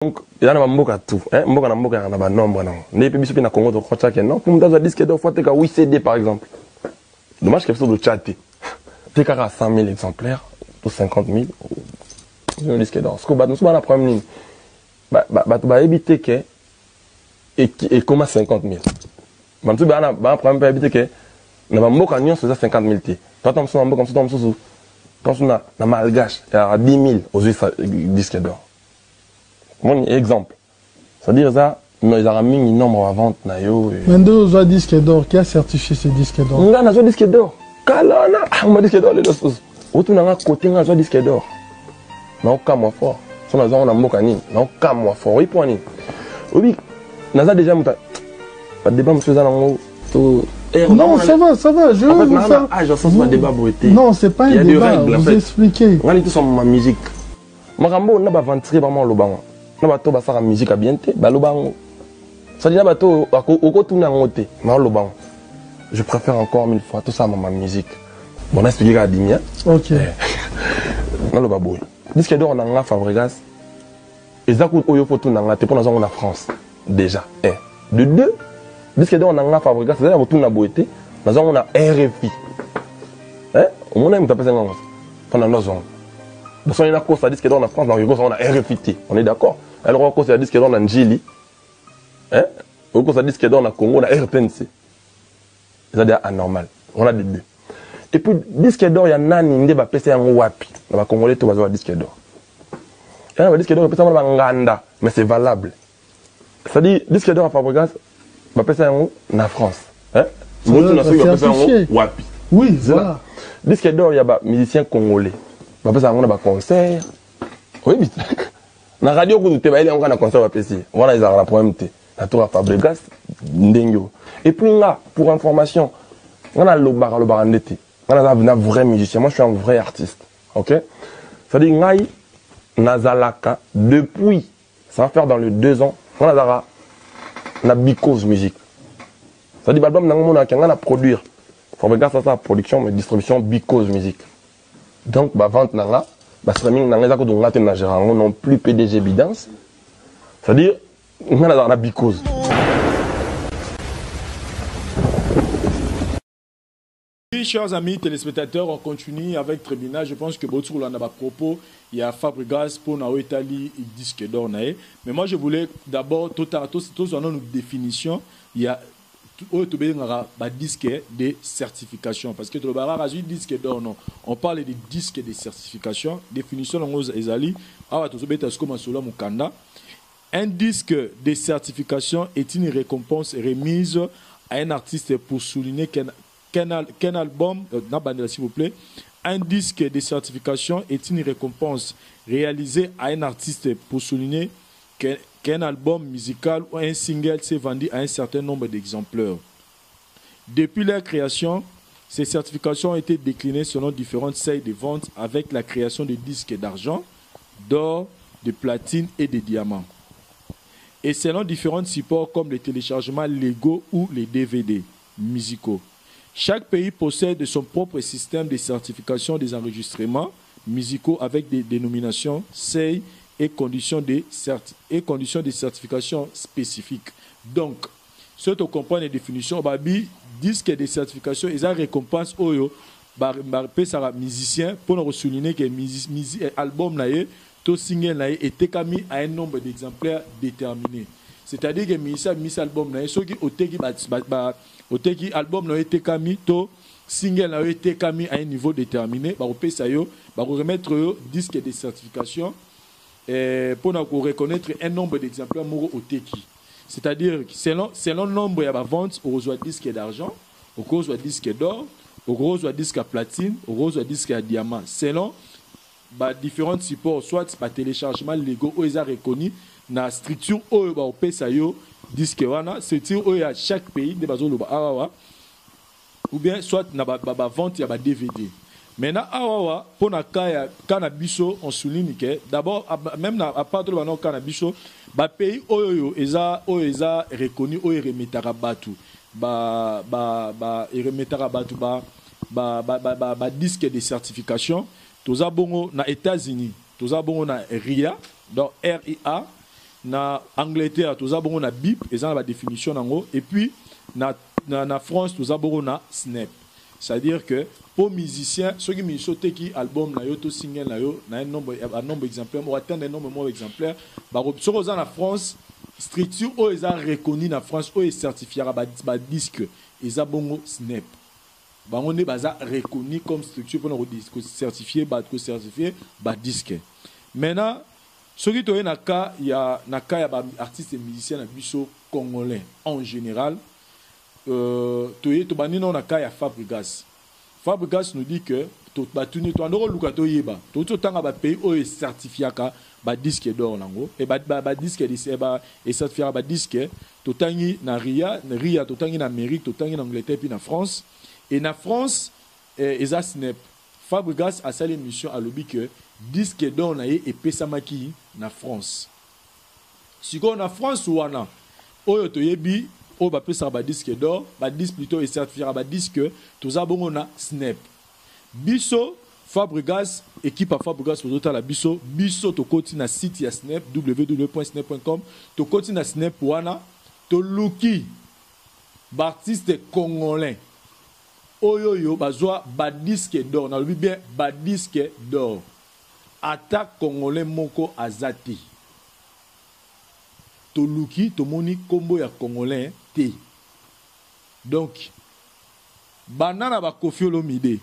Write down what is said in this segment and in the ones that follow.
Donc, il y a un tout. Mboka na mboka na ba nombre non. Les pays sur na Congo de croire que non. Pour me dire disque d'or faut que 8 CD par exemple. Dommage qu'il y ait de chatter. T'es qu'à 100 000 exemplaires ou 50 000. Un disque d'or. Ce que nous sommes la première ligne. Bah éviter que et comment 50 000. Bah tu bah na problème pas éviter que na ba mboka nyon c'est 50 000 té. Toi tu me mboka comme ça quand on a na malgache il y a 10 000 aux disque d'or. Mon exemple. C'est-à-dire ça, nous avons mis un nombre à vente. Mais deux autres disques d'or, qui a certifié ces disques d'or? On a un disque d'or. Kalana, on a disque d'or les deux choses. Autour d'un côté, on a un disque d'or. On a aucun mois fort. Si on a un mokani, on a aucun mois fort. Oui, point. Oui, on a déjà un débat, monsieur Zalango. Non, ça va, je vais vous faire... Ah, je sens un débat bruité. Non, c'est pas un débat, vous expliquez. On a tout sur ma musique. Marambo, on a pas vendu vraiment le banc. Na bato basaka musique abiente balobango ça dit na bato okotourner en côté na lobango je préfère encore 1000 fois tout ça ma musique bon expliquer à Dimia OK na lobaboy disque d'or na nga Fabregas ezaku oyo photo na nga te pona zongo na France déjà de deux disque d'or na nga Fabregas ça na na boité na zongo na RFI au moins m'ta pesa nga pendant nos zongo donc on a course à disque d'or en France on a RFI on est d'accord. Alors, on a un disque d'or en Njili. On a un disque d'or en Congo, on a RPNC. C'est-à-dire anormal. On a des deux. Et puis, disque d'or, il y a un qui va passer en Wapi. On va Congolais, tout va avoir disque d'or. Il y a un disque d'or qui va passer en Nganda. Mais c'est valable. C'est-à-dire, disque d'or à Fabregas va passer en France. C'est certifié. Wapi. Oui, voilà. Disque d'or, il y a un musicien congolais. Il va passer en concert. Oui, mais. Na radio ko te baile on na concert wa PC voilà ils ont la problème té na tour Fabregas ndengo et puis là pour information on a le bar ndete on a un vrai musicien moi je suis un vrai artiste OK ça dit ngai nazalaka depuis ça va faire dans les 2 ans on a na Bicose musique ça dit album nango mona kanga na produire Fabregas ça production mais distribution Bicose musique donc ba vente nanga streaming dans les accords de ngate na gérango non plus PDG Bidance c'est-à-dire on a dans la Bicose. Oui, chers amis téléspectateurs, on continue avec Tribunal. Je pense que Botsou a pas propos. Il y a Fabregas pour na Italie et disque d'or nae. Mais moi je voulais d'abord tout une définition. Il y a un disque de certification parce que le disque d'or non on parle de disque de certification définition un disque de certification est une récompense remise à un artiste pour souligner qu'un album s'il vous plaît. Un disque de certification est une récompense réalisée à un artiste pour souligner qu'un album musical ou un single s'est vendu à un certain nombre d'exemplaires. Depuis leur création, ces certifications ont été déclinées selon différentes seuils de vente avec la création de disques d'argent, d'or, de platine et de diamants. Et selon différents supports comme les téléchargements légaux ou les DVD musicaux. Chaque pays possède son propre système de certification des enregistrements musicaux avec des dénominations, seuils et conditions de certification spécifiques. Donc, ce que tu comprends les définitions, disque de certification, ils ont récompense oyo, musicien pour nous souligner que l'album tout single est mis à un nombre d'exemplaires déterminé. C'est-à-dire que mis album ceux qui oteki album été mis to single été mis à un niveau déterminé, remettre disque de certification. Pour nous reconnaître un nombre d'exemplaires au Teki. C'est-à-dire que selon le nombre de ventes, on reçoit disque d'argent, on reçoit disque d'or, on reçoit disque platine, on reçoit disque diamant. Selon différents supports, soit par téléchargement légaux, où ils ont reconnu dans la structure où ils ont payé disque c'est-à-dire où il y a chaque pays, ou bien soit dans la vente, il y a des DVD. Maintenant, pour na cannabis, on souligne que d'abord, même à part de la cannabis, les pays où ils ont reconnu, où ils remettent batu, disque de certification. Tous les États-Unis, tous les RIA, donc RIA, na Angleterre toza bongo na bip eza na définition nango et puis na France toza bongo na snap. C'est-à-dire que pour musicien ceux qui musicien qui album na yo to single na yo na un nombre exemplaire on atteindre un nombre exemplaire ba so oza na France structure o eza reconnu na France o est certifié ba disque eza bongo snap. Bango ne baza reconnu comme structure pour nous certifier ba disque. Maintenant ce qui est na cas il y a artistes et musiciens na biso congolais en général to bani na cas ya Fabregas. Fabregas nous dit que to batuni to andoro lukato yeba to tanga ba pays o est certifié ka ba disque d'or nango et ba disque et certifié ba disque to tangi na Ria to tangi na Amérique to tangi na Angleterre puis na France et na France eza snap. Fabregas a sa émission à lobby que disque d'or na et pesamaki na France. Si on na France ou wana oyo to yebi o ba pesa ba disque d'or ba disque plutôt et certifié ba disque to za bongo na snap. Biso Fabregas équipe à Fabregas pour total la biso to koti na site ya snap www.snap.com to koti na snap wana to luki ba artiste congolais oyoyo bazwa ba disque d'or na lobi bien ba disque d'or attaque congolais moko azati to luki to moni kombo ya congolais te donc banana ba Koffi Olomide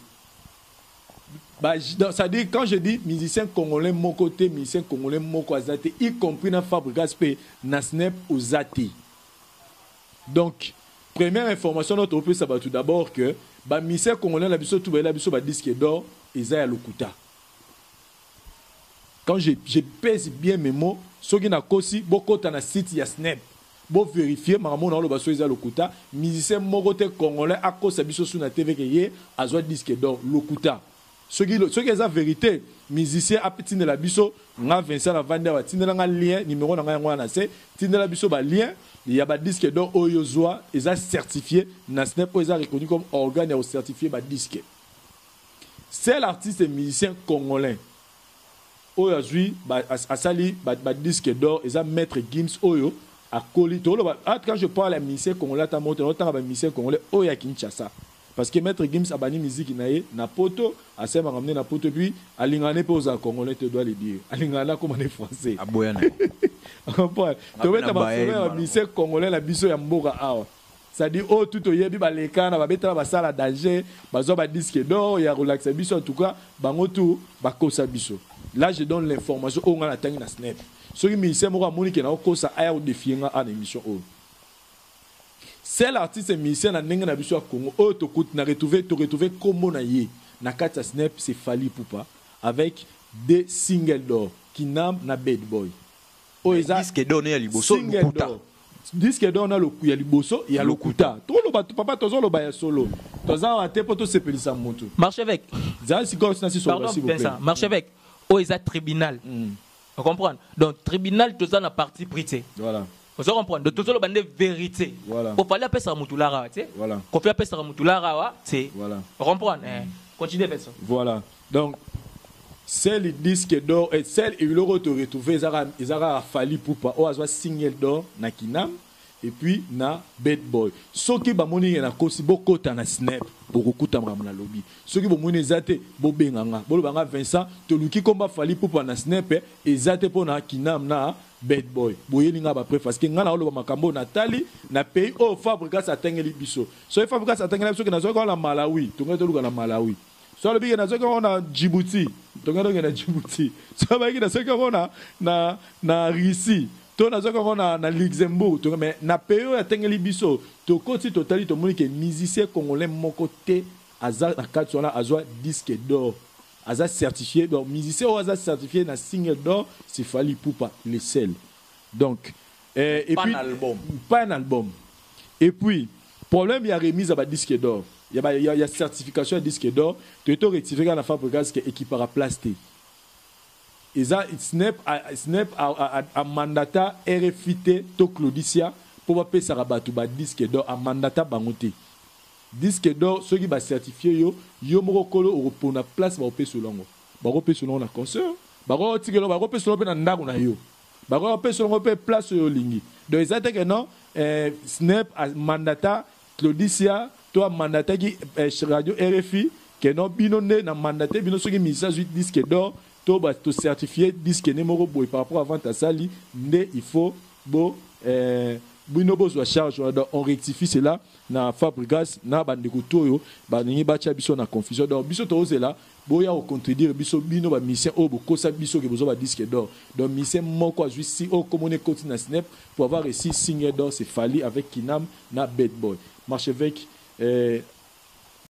ça dit quand je dis musicien congolais moko te musicien congolais moko azati y compris na Fabregas pe na snap ozati. Donc première information notre peut savoir tout d'abord que ba musicien congolais la biso tout ba disque d'or Isaiah Lokuta. Quand je pèse bien mes mots, ceux qui n'a kosi beaucoup na site ya snap bo vérifier maman na lo baso Isaiah Lokuta musicien mogote congolais a kosa biso sur na TV que yé azwa disque d'or Lokuta. Ceux qui ont la vérité, musicien a petit de la biso, nga Vincent la vanda wa tinela nga lien numéro nga ngwana c'est tinela biso ba lien, il y a ba disque d'or oyozwa, ils a certifié, na snap ils a reconnu comme organe et certifié ba disque. C'est l'artiste et musicien congolais. Oyazui ba asali ba disque d'or, ils a maître Gims oyo a colito. Quand je parle à musicien congolais ta monte, autant ba musicien congolais oya Kinshasa. Parce que maître Gims a banni musique na poto, a s'est ramené na poto puis a lingane pose en congolais te dois le dire. A lingana comme en français. A boyana. Comprends? Tu veux ta ma musicien congolais la biso ya mboka awa. Ça dit oh tout oyebi ba lekana ba beta ba sala danger, ba zo ba disque d'or ya relax biso en tout cas, bango tout ba kosa biso. Là je donne l'information on a tangi na snap. Ce qui musicien mo moni ke na kosa aya o défier nga en émission oh. C'est l'artiste et musicien na ndenge na biso ya Congo o to kout na retrouver kombo na ye na kata snap c'est Fally Ipupa avec des singles d'or Kinam na Bad Boy o eza disque d'or na liboso Lokuta disque d'or na loku ya liboso ya Lokuta to lo ba papa tozo lo ba ya solo toza wa te poto se pelisa moto marche avec za si gorge na si solo s'il vous plaît marche avec o eza tribunal on comprend donc tribunal toza na partie prité voilà. Vous comprenez? De tout le monde vérité. Voilà. Pour parler à ça Moutulara, tu sais. Voilà. Quand on fait ça Moutulara, c'est. Voilà. Vous comprenez? Continuez à faire ça. Voilà. Donc, c'est le disque d'or et celle il aura retrouvé Zara Fally Ipupa ou azwa single d'or na Kinam et puis na Bad Boy. Ceux qui bamoni na kosi boko ta na snap pour kuta mramna lobby. Ceux qui bamoni zate bo benganga. Bo banga Vincent to luki komba Fally Ipupa na snap et zate po na Kinam na Bad Boy. Boyelinga ba préface que ngana oloba makambo Natali na pays au Fabregas atengeli biso. So Fabregas atengeli biso que na zo ko na Malawi, to ngete luka na Malawi. So le biga na zo ko na Djibouti, to ngete na Djibouti. So ba na zo ko na Russie. To na zo ko na Luxembourg, to mais na pays atengeli biso. To koti totali to moni que musicien congolais moko te azar na katona azwa disque d'or. Aza certifié, donc musicien ou Aza certifié na single d'or, c'est Fally Ipupa le seul. Donc et pas puis pas un album. Et puis problème il y a remise à disque d'or. Il y a certification à disque d'or. Tu es rectifié à la Fabregas qui équipe à plaster. Et ça Snap a mandata RFIT to Claudicia pour payer ça rabatu ba disque d'or a mandata bangote. Disque d'or ceux qui va certifier yo mokolo pour na place ba opé selon ba opé selon la concert ba tikelo ba opé selon na ndako na yo bakoka pe solongo pe place oyo olingi donc eza te ke non snap mandata Claudicia to mandataki radio RFI que non bino ne na mandaté bino soki misa 8 disque d'or to ba to certifié disque ne moko boy par rapport à vente à sali ne il faut bo bino bo charge on rectifie cela na Fabrigas na bandeko toyo ba ningi ba cha biso na confusion donc biso to là boya o contredire biso bino ba mission o bo kosa biso ke bozo ba disque d'or donc mission moko juste si o communiquer continent snap pour avoir réussi signe d'or c'est Fally avec Kinam na Bad Boy Marchevêque